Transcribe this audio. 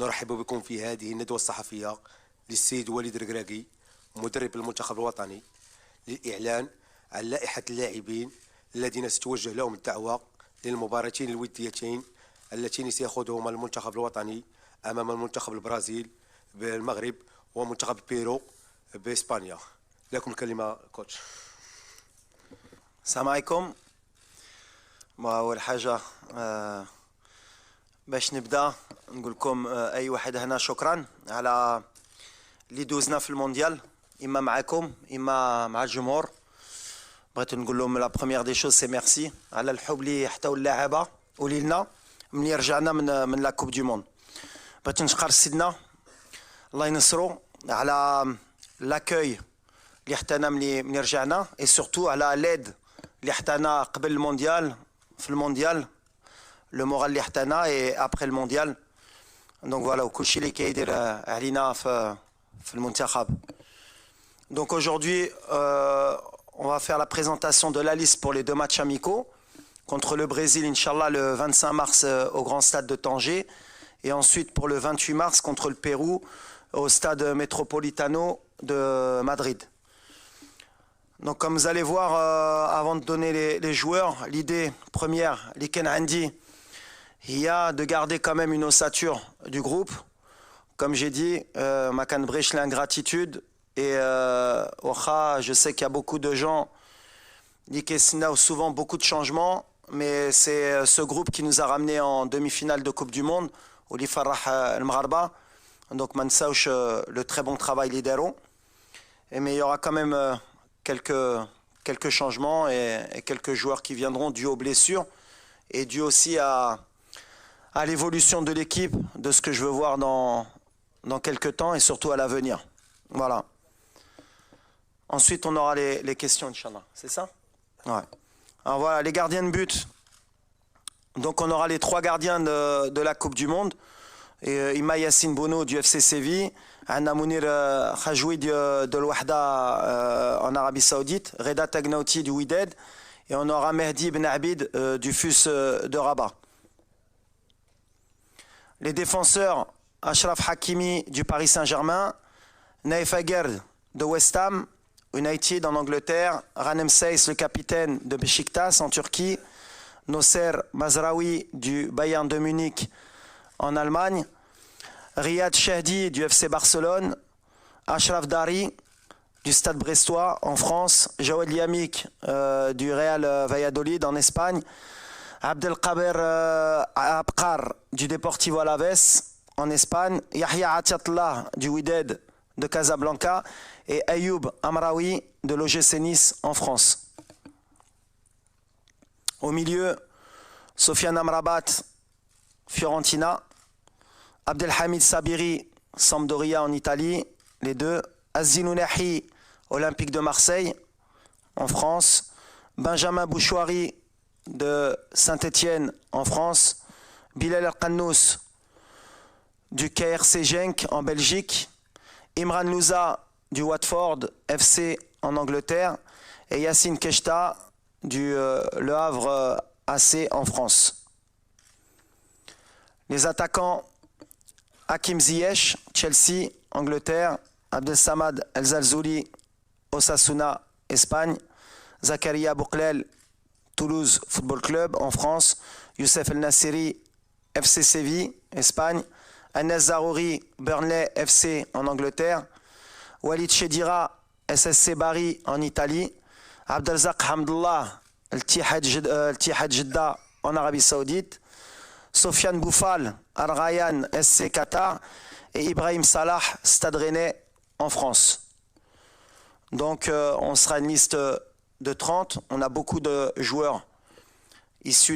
نرحب بكم في هذه الندوة الصحفية للسيد وليد الركراكي مدرب المنتخب الوطني للإعلان عن لائحة اللاعبين الذين ستوجه لهم الدعوة للمباراتين الوديتين اللتين سيخوضهما المنتخب الوطني أمام المنتخب البرازيل بالمغرب ومنتخب بيرو بإسبانيا. لكم الكلمة كوتش. السلام عليكم. أول حاجة باش نبدا نقول لكم اي واحد هنا شكرا على اللي دوزنا في المونديال، اما معكم اما مع الجمهور. بغيت نقول لهم لا بروميير دي شوز سي ميرسي على الحب اللي حتاو اللاعبه ولينا ملي رجعنا من لا كوب دو موند. بغيت نشكر سيدنا الله ينصرو على لاكوي اللي حتانا ملي رجعنا، اي سورتو على ليد اللي حتانا قبل المونديال في المونديال، le moral اللي حتانا et après le mondial. Donc voilà, وكلشي اللي كيدير علينا في المنتخب. Donc aujourd'hui, on va faire la présentation de la liste pour les deux matchs amicaux contre le Brésil, Inch'Allah, le 25 mars au grand stade de Tanger, et ensuite pour le 28 mars contre le Pérou au stade Metropolitano de Madrid. Donc comme vous allez voir, avant de donner les joueurs, l'idée première, les Ken Andy, il y a de garder quand même une ossature du groupe. Comme j'ai dit, Makan Brech l'ingratitude, et je sais qu'il y a beaucoup de gens qui ont souvent beaucoup de changements, mais c'est ce groupe qui nous a ramenés en demi-finale de Coupe du Monde, au Farah El Mgharba. Donc Mansaouch, le très bon travail lidero. Mais il y aura quand même quelques changements et quelques joueurs qui viendront dû aux blessures et dû aussi à l'évolution de l'équipe, de ce que je veux voir dans quelques temps et surtout à l'avenir. Voilà. Ensuite, on aura les questions, Inch'Allah. C'est ça? Ouais. Alors voilà, les gardiens de but. Donc on aura les trois gardiens de la Coupe du Monde. Et Ima Yassine Bono du FC Séville, Anna Mounir Khajoui de l'Ouahda en Arabie Saoudite, Reda Tagnauti du Wydad, et on aura Mehdi Ben Abid du FUS de Rabat. Les défenseurs, Achraf Hakimi du Paris Saint-Germain, Naif Aguerd de West Ham United en Angleterre, Ranem Seyss, le capitaine de Beşiktaş en Turquie, Nosser Mazraoui du Bayern de Munich en Allemagne, Riyad Chehdi du FC Barcelone, Achraf Dari du Stade Brestois en France, Jawad Yamik du Real Valladolid en Espagne, Abdelkader Abkar du Deportivo Alavés en Espagne, Yahya Atiatullah du Wydad de Casablanca et Ayoub Amraoui de l'OGC Nice en France. Au milieu, Sofiane Amrabat, Fiorentina, Abdelhamid Sabiri, Sampdoria en Italie, les deux, Aziz Nahi, Olympique de Marseille en France, Benjamin Bouchouari de Saint-Étienne en France, Bilal El-Qannous du KRC Genk en Belgique, Imran Louza du Watford FC en Angleterre et Yacine Keshta du Le Havre AC en France. Les attaquants, Hakim Ziyech, Chelsea, Angleterre, Abdel Samad El Zalzouli, Osasuna, Espagne, Zakaria Bouklel, Toulouse Football Club en France, Youssef El Nassiri, FC Séville, Espagne, Anes Zarouri, Burnley FC en Angleterre, Walid Chedira, SSC Bari en Italie, Abdelzak Hamdullah, El Tihad Jeddah en Arabie Saoudite, Sofiane Boufal, Al Rayyan SC Qatar et Ibrahim Salah, Stade Rennais en France. Donc on sera une liste de 30. On a beaucoup de joueurs issus